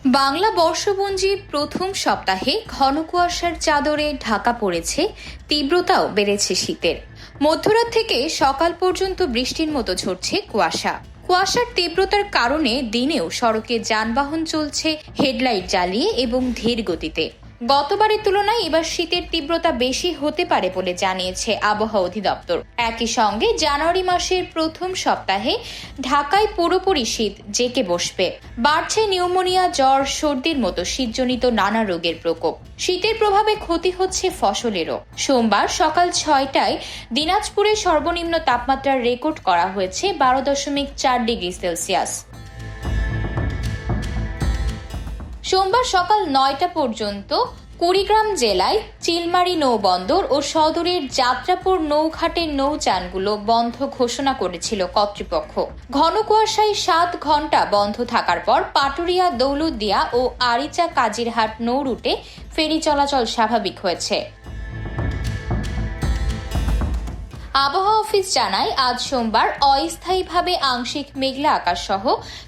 বাংলা বর্ষপঞ্জির প্রথম সপ্তাহে ঘন কুয়াশার চাদরে ঢাকা পড়েছে, তীব্রতাও বেড়েছে শীতের। মধ্যরাত থেকে সকাল পর্যন্ত বৃষ্টির মতো ঝরছে কুয়াশা। কুয়াশার তীব্রতার কারণে দিনেও সড়কে যানবাহন চলছে হেডলাইট জ্বালিয়ে এবং ধীর গতিতে। গতবারের তুলনায় এবার শীতের তীব্রতা বেশি হতে পারে বলে জানিয়েছে আবহাওয়া অধিদপ্তর। একই সঙ্গে জানুয়ারি মাসের প্রথম সপ্তাহে ঢাকায় পুরোপুরি শীত জেঁকে বসবে। বাড়ছে নিউমোনিয়া, জ্বর, সর্দির মতো শীতজনিত নানা রোগের প্রকোপ। শীতের প্রভাবে ক্ষতি হচ্ছে ফসলেরও। সোমবার সকাল 6টায় দিনাজপুরে সর্বনিম্ন তাপমাত্রার রেকর্ড করা হয়েছে 12.4 ডিগ্রি সেলসিয়াস। সোমবার সকাল 9টা পর্যন্ত কুড়িগ্রাম জেলায় চিলমারী নৌবন্দর ও সদরের যাত্রাপুর নৌঘাটের নৌযানগুলো বন্ধ ঘোষণা করেছিল কর্তৃপক্ষ। ঘন কুয়াশায় 7 ঘন্টা বন্ধ থাকার পর পাটুরিয়া, দৌলতদিয়া ও আরিচা কাজিরহাট নৌ রুটে ফেরি চলাচল স্বাভাবিক হয়েছে। আবহাওয়া অফিস জানায়, আজ সোমবার অস্থায়ীভাবে আংশিক মেঘলা আকাশ সহ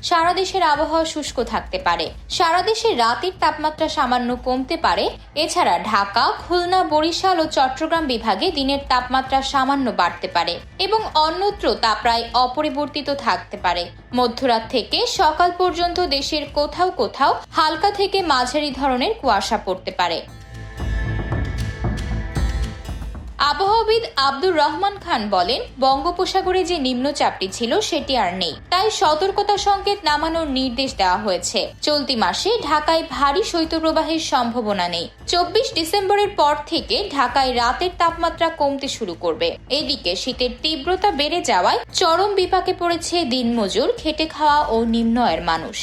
সারা দেশের আবহাওয়া শুষ্ক থাকতে পারে। সারা দেশে রাতের তাপমাত্রা সামান্য কমতে পারে। এছাড়া ঢাকা, খুলনা, বরিশাল ও চট্টগ্রাম বিভাগে দিনের তাপমাত্রা সামান্য বাড়তে পারে এবং অন্যত্র তা প্রায় অপরিবর্তিত থাকতে পারে। মধ্যরাত থেকে সকাল পর্যন্ত দেশের কোথাও কোথাও হালকা থেকে মাঝারি ধরনের কুয়াশা পড়তে পারে। আবহাওয়াবিদ আব্দুর রহমান খান বলেন, বঙ্গোপসাগরে যে নিম্নচাপটি ছিল সেটি আর নেই, তাই সতর্কতা সংকেত নামানোর নির্দেশ দেওয়া হয়েছে। চলতি মাসে ঢাকায় ভারী শৈত্যপ্রবাহের সম্ভাবনা নেই। 24 ডিসেম্বরের পর থেকে ঢাকায় রাতের তাপমাত্রা কমতে শুরু করবে। এদিকে শীতের তীব্রতা বেড়ে যাওয়ায় চরম বিপাকে পড়েছে দিনমজুর, খেটে খাওয়া ও নিম্ন আয়ের মানুষ।